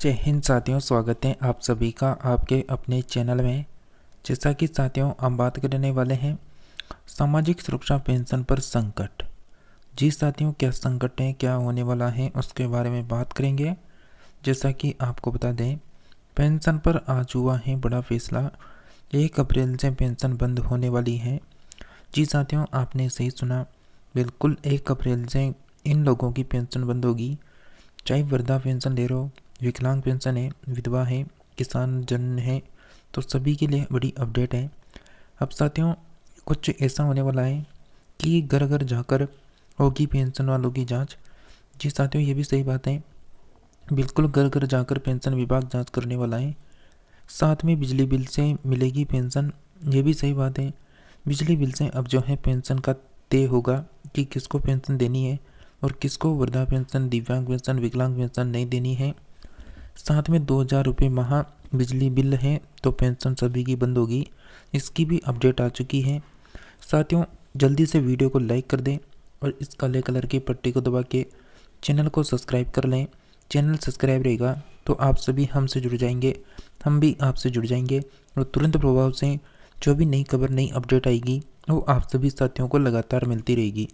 जय हिंद साथियों, स्वागत है आप सभी का आपके अपने चैनल में। जैसा कि साथियों हम बात करने वाले हैं सामाजिक सुरक्षा पेंशन पर संकट। जी साथियों, क्या संकट है, क्या होने वाला है, उसके बारे में बात करेंगे। जैसा कि आपको बता दें, पेंशन पर आज हुआ है बड़ा फैसला। 1 अप्रैल से पेंशन बंद होने वाली है। जी साथियों, आपने सही सुना, बिल्कुल 1 अप्रैल से इन लोगों की पेंशन बंद होगी। चाहे वृद्धा पेंशन ले रहे हो, विकलांग पेंशन है, विधवा है, किसान जन है, तो सभी के लिए बड़ी अपडेट है। अब साथियों, कुछ ऐसा होने वाला है कि घर घर जाकर होगी पेंशन वालों की जांच। जी साथियों, ये भी सही बात है, बिल्कुल घर घर जाकर पेंशन विभाग जांच करने वाला है। साथ में बिजली बिल से मिलेगी पेंशन, ये भी सही बात है। बिजली बिल से अब जो है पेंशन का तय होगा कि किसको पेंशन देनी है और किसको वृद्धा पेंशन, दिव्यांग पेंशन, विकलांग पेंशन नहीं देनी है। साथ में 2,000 रुपये माह बिजली बिल है तो पेंशन सभी की बंद होगी, इसकी भी अपडेट आ चुकी है। साथियों, जल्दी से वीडियो को लाइक कर दें और इस काले कलर की पट्टी को दबा के चैनल को सब्सक्राइब कर लें। चैनल सब्सक्राइब रहेगा तो आप सभी हमसे जुड़ जाएंगे, हम भी आपसे जुड़ जाएंगे और तुरंत प्रभाव से जो भी नई खबर, नई अपडेट आएगी वो आप सभी साथियों को लगातार मिलती रहेगी।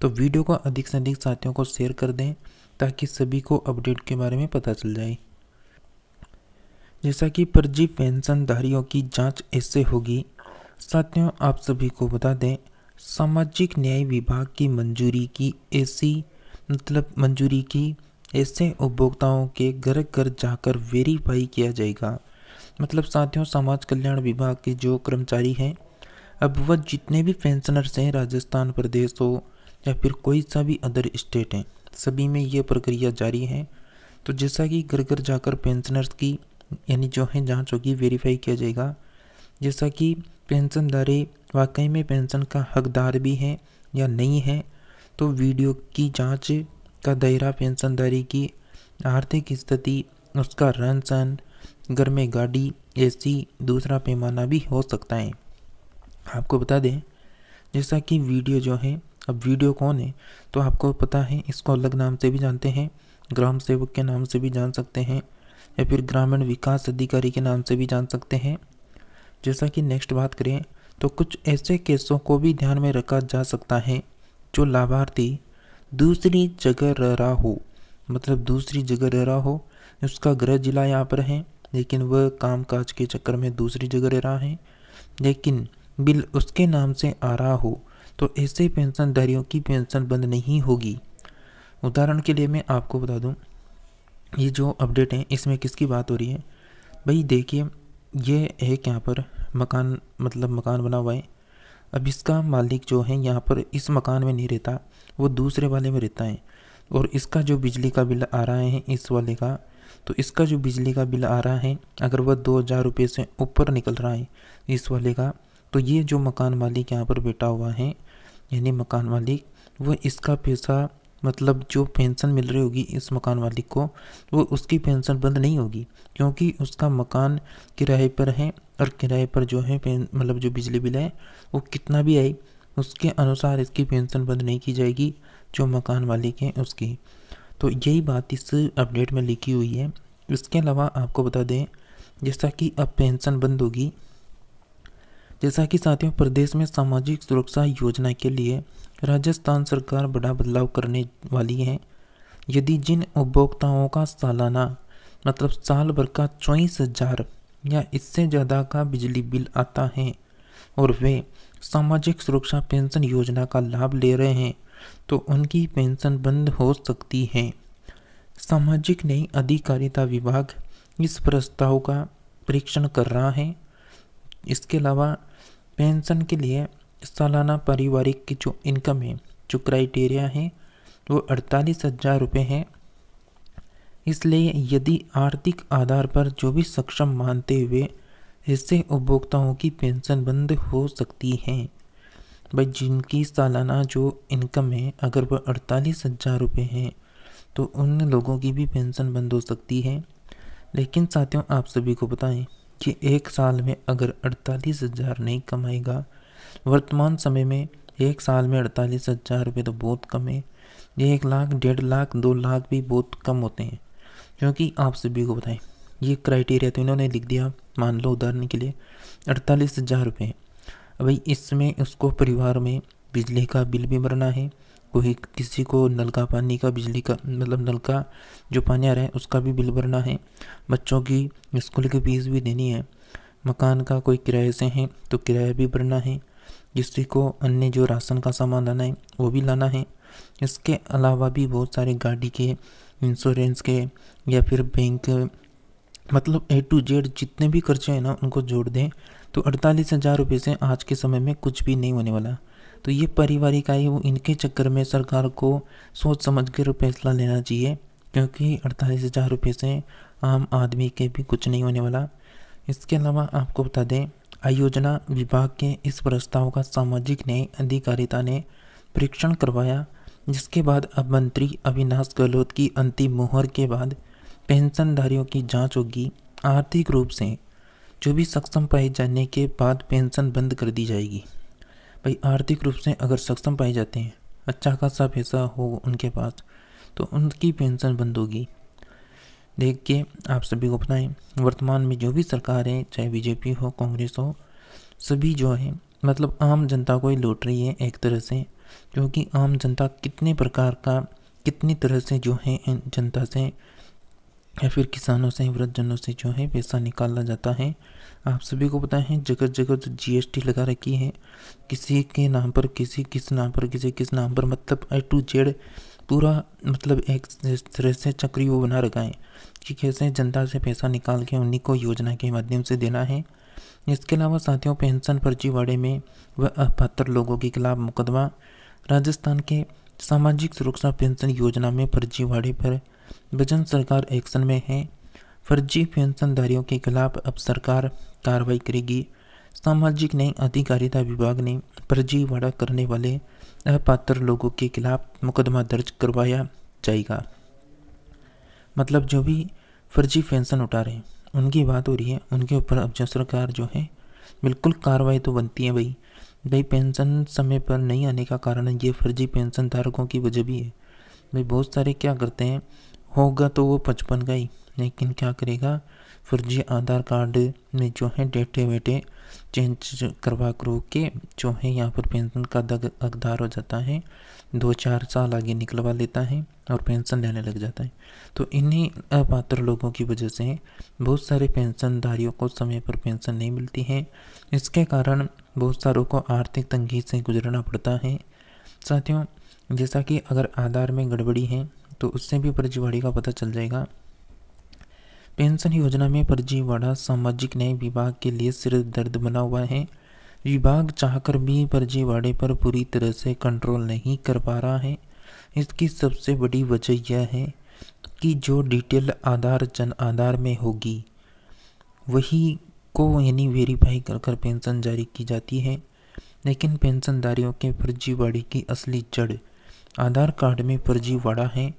तो वीडियो को अधिक से अधिक साथियों को शेयर कर दें ताकि सभी को अपडेट के बारे में पता चल जाए। जैसा कि फर्जी पेंशनधारियों की जांच ऐसे होगी। साथियों, आप सभी को बता दें, सामाजिक न्याय विभाग की मंजूरी की ऐसे उपभोक्ताओं के घर घर जाकर वेरीफाई किया जाएगा। मतलब साथियों, समाज कल्याण विभाग के जो कर्मचारी हैं, अब वह जितने भी पेंशनर्स हैं, राजस्थान प्रदेश हो या फिर कोई सा भी अदर स्टेट हैं, सभी में ये प्रक्रिया जारी है। तो जैसा कि घर घर जाकर पेंशनर्स की यानी जो है जांच होगी, वेरीफाई किया जाएगा। जैसा कि पेंशनधारी वाकई में पेंशन का हकदार भी है या नहीं है, तो वीडियो की जांच का दायरा पेंशनधारी की आर्थिक स्थिति, उसका रहन सहन, घर में गाड़ी, एसी, दूसरा पैमाना भी हो सकता है। आपको बता दें, जैसा कि वीडियो जो है, अब वीडियो कौन है तो आपको पता है, इसको अलग नाम से भी जानते हैं, ग्राम सेवक के नाम से भी जान सकते हैं या फिर ग्रामीण विकास अधिकारी के नाम से भी जान सकते हैं। जैसा कि नेक्स्ट बात करें तो कुछ ऐसे केसों को भी ध्यान में रखा जा सकता है जो लाभार्थी दूसरी जगह रह रहा हो, मतलब दूसरी जगह रह रहा हो, उसका गृह जिला यहाँ पर है लेकिन वह कामकाज के चक्कर में दूसरी जगह रह रहा है, लेकिन बिल उसके नाम से आ रहा हो, तो ऐसे पेंशनधारियों की पेंशन बंद नहीं होगी। उदाहरण के लिए मैं आपको बता दूं, ये जो अपडेट है इसमें किसकी बात हो रही है। भाई देखिए, ये एक यहाँ पर मकान, मतलब मकान बना हुआ है। अब इसका मालिक जो है यहाँ पर इस मकान में नहीं रहता, वो दूसरे वाले में रहता है, और इसका जो बिजली का बिल आ रहा है इस वाले का, तो इसका जो बिजली का बिल आ रहा है अगर वह 2,000 रुपये से ऊपर निकल रहा है इस वाले का, तो ये जो मकान मालिक यहाँ पर बैठा हुआ है, यानी मकान मालिक, वह इसका पैसा, मतलब जो पेंशन मिल रही होगी इस मकान मालिक को, वो उसकी पेंशन बंद नहीं होगी, क्योंकि उसका मकान किराए पर है और किराए पर जो है मतलब जो बिजली बिल है वो कितना भी आए उसके अनुसार इसकी पेंशन बंद नहीं की जाएगी, जो मकान मालिक है उसकी। तो यही बात इस अपडेट में लिखी हुई है। इसके अलावा आपको बता दें, जैसा कि अब पेंशन बंद होगी, जैसा कि साथियों प्रदेश में सामाजिक सुरक्षा योजना के लिए राजस्थान सरकार बड़ा बदलाव करने वाली है। यदि जिन उपभोक्ताओं का सालाना, मतलब साल भर का 24,000 या इससे ज़्यादा का बिजली बिल आता है और वे सामाजिक सुरक्षा पेंशन योजना का लाभ ले रहे हैं, तो उनकी पेंशन बंद हो सकती है। सामाजिक न्याय अधिकारिता विभाग इस प्रस्ताव का परीक्षण कर रहा है। इसके अलावा पेंशन के लिए सालाना पारिवारिक की जो इनकम है, जो क्राइटेरिया है, वो 48,000 रुपये है। इसलिए यदि आर्थिक आधार पर जो भी सक्षम मानते हुए ऐसे उपभोक्ताओं की पेंशन बंद हो सकती है। भाई जिनकी सालाना जो इनकम है अगर वह 48,000 रुपये है तो उन लोगों की भी पेंशन बंद हो सकती है। लेकिन साथियों, आप सभी को बताएं कि एक साल में अगर 48,000 नहीं कमाएगा, वर्तमान समय में एक साल में 48,000 रुपये तो बहुत कम है। 1 लाख, 1.5 लाख, 2 लाख भी बहुत कम होते हैं। क्योंकि आप सभी को बताएं, ये क्राइटेरिया तो इन्होंने लिख दिया, मान लो उदाहरण के लिए 48,000 रुपये। भाई इसमें उसको परिवार में बिजली का बिल भी भरना है, कोई किसी को नल का पानी का, बिजली का मतलब नल का जो पानी आ रहा है उसका भी बिल भरना है, बच्चों की स्कूल की फीस भी देनी है, मकान का कोई किराए से है तो किराया भी भरना है, किसी को अन्य जो राशन का सामान लाना है वो भी लाना है। इसके अलावा भी बहुत सारे गाड़ी के इंश्योरेंस के या फिर बैंक, मतलब A to Z जितने भी खर्चे हैं ना उनको जोड़ दें तो 48,000 रुपये से आज के समय में कुछ भी नहीं होने वाला। तो ये पारिवारिक आय, वो इनके चक्कर में सरकार को सोच समझ कर फैसला लेना चाहिए, क्योंकि 48,000 रुपये से आम आदमी के भी कुछ नहीं होने वाला। इसके अलावा आपको बता दें, आयोजना विभाग के इस प्रस्ताव का सामाजिक न्याय अधिकारिता ने परीक्षण करवाया, जिसके बाद अब मंत्री अविनाश गहलोत की अंतिम मुहर के बाद पेंशनधारियों की जांच होगी। आर्थिक रूप से जो भी सक्षम पाए जाने के बाद पेंशन बंद कर दी जाएगी। भाई आर्थिक रूप से अगर सक्षम पाए जाते हैं, अच्छा खासा पैसा हो उनके पास, तो उनकी पेंशन बंद होगी। देख के आप सभी को बताएं, वर्तमान में जो भी सरकार है, चाहे बीजेपी हो कांग्रेस हो, सभी जो है मतलब आम जनता को ही लूट रही है एक तरह से, क्योंकि आम जनता कितने प्रकार का, कितनी तरह से जो है इन जनता से या फिर किसानों से, वृद्धजनों से जो है पैसा निकाला जाता है। आप सभी को पता है जगह जगह जो GST लगा रखी है, किसी के नाम पर, किस नाम पर, किस नाम पर, मतलब A to Z पूरा मतलब एक तरह से चक्री वो बना रखा है कि कैसे जनता से पैसा निकाल के उन्हीं को योजना के माध्यम से देना है। इसके अलावा साथियों, पेंशन फर्जीवाड़े में व अपात्र लोगों के खिलाफ मुकदमा। राजस्थान के सामाजिक सुरक्षा पेंशन योजना में फर्जीवाड़े पर वजन सरकार एक्शन में है। फर्जी पेंशनधारियों के खिलाफ अब सरकार कार्रवाई करेगी। सामाजिक न्याय अधिकारिता विभाग ने फर्जीवाड़ा करने वाले अपात्र लोगों के खिलाफ मुकदमा दर्ज करवाया जाएगा। मतलब जो भी फर्जी पेंशन उठा रहे हैं उनकी बात हो रही है, उनके ऊपर अब जो सरकार जो है बिल्कुल कार्रवाई तो बनती है। भाई पेंशन समय पर नहीं आने का कारण ये फर्जी पेंशन धारकों की वजह भी है। भाई बहुत सारे क्या करते हैं, होगा तो वो 55 का ही, लेकिन क्या करेगा, फर्जी आधार कार्ड में जो है डेटे वेटे चेंज करवा के जो है यहाँ पर पेंशन का हकदार हो जाता है, 2-4 साल आगे निकलवा लेता है और पेंशन लेने लग जाता है। तो इन्हीं अपात्र लोगों की वजह से बहुत सारे पेंशनधारियों को समय पर पेंशन नहीं मिलती है। इसके कारण बहुत सारों को आर्थिक तंगी से गुजरना पड़ता है। साथियों, जैसा कि अगर आधार में गड़बड़ी है तो उससे भी फर्जीवाड़े का पता चल जाएगा। पेंशन योजना में फर्जीवाड़ा सामाजिक न्याय विभाग के लिए सिर दर्द बना हुआ है। विभाग चाहकर भी फर्जीवाड़े पर पूरी तरह से कंट्रोल नहीं कर पा रहा है। इसकी सबसे बड़ी वजह यह है कि जो डिटेल आधार जन आधार में होगी वही को यानी वेरीफाई कर पेंशन जारी की जाती है, लेकिन पेंशनधारियों के फर्जीवाड़े की असली जड़ आधार कार्ड में फर्जीवाड़ा है।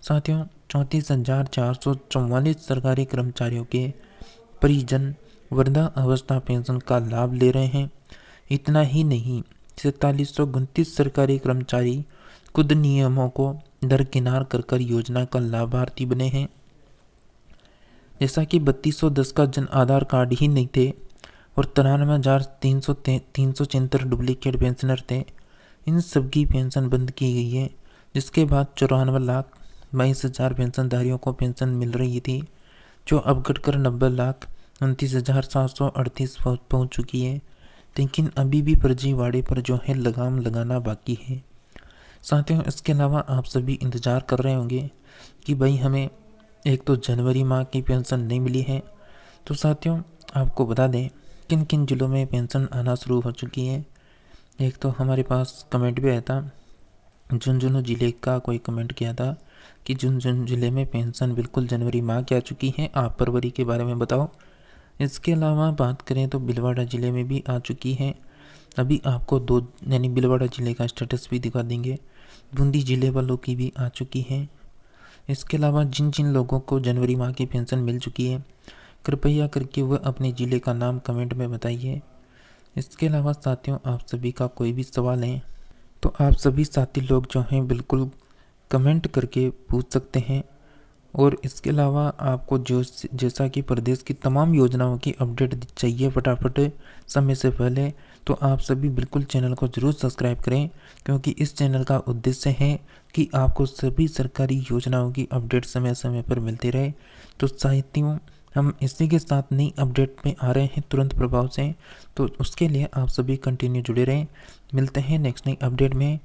साथियों, 34,444 सरकारी कर्मचारियों के परिजन वृद्धा अवस्था पेंशन का लाभ ले रहे हैं। इतना ही नहीं, 4729 सरकारी कर्मचारी खुद नियमों को दरकिनार कर योजना का लाभार्थी बने हैं। जैसा कि 3210 का जन आधार कार्ड ही नहीं थे और 93,373 डुप्लीकेट पेंशनर थे। इन सब की पेंशन बंद की गई है, जिसके बाद 94,22,000 पेंशनधारियों को पेंशन मिल रही थी, जो अब घटकर 90,29,738 पहुँच चुकी है। लेकिन अभी भी फर्जीवाड़े पर जो है लगाम लगाना बाकी है। साथियों, इसके अलावा आप सभी इंतज़ार कर रहे होंगे कि भाई हमें एक तो जनवरी माह की पेंशन नहीं मिली है। तो साथियों, आपको बता दें किन किन ज़िलों में पेंशन आना शुरू हो चुकी है। एक तो हमारे पास कमेंट भी आया था, झुंझुनू ज़िले का कोई कमेंट किया था कि झुंझुनू ज़िले में पेंशन बिल्कुल जनवरी माह की आ चुकी है, आप फरवरी के बारे में बताओ। इसके अलावा बात करें तो भीलवाड़ा ज़िले में भी आ चुकी है। अभी आपको दो यानी भीलवाड़ा ज़िले का स्टेटस भी दिखा देंगे। बूंदी ज़िले वालों की भी आ चुकी है। इसके अलावा जिन जिन लोगों को जनवरी माह की पेंशन मिल चुकी है, कृपया करके वह अपने ज़िले का नाम कमेंट में बताइए। इसके अलावा साथियों, आप सभी का कोई भी सवाल है तो आप सभी साथी लोग जो हैं बिल्कुल कमेंट करके पूछ सकते हैं और इसके अलावा आपको जो जैसा कि प्रदेश की तमाम योजनाओं की अपडेट चाहिए फटाफट समय से पहले, तो आप सभी बिल्कुल चैनल को ज़रूर सब्सक्राइब करें, क्योंकि इस चैनल का उद्देश्य है कि आपको सभी सरकारी योजनाओं की अपडेट समय समय पर मिलती रहे। तो साथियों, हम इसी के साथ नई अपडेट में आ रहे हैं तुरंत प्रभाव से, तो उसके लिए आप सभी कंटिन्यू जुड़े रहें। मिलते हैं नेक्स्ट नई अपडेट में।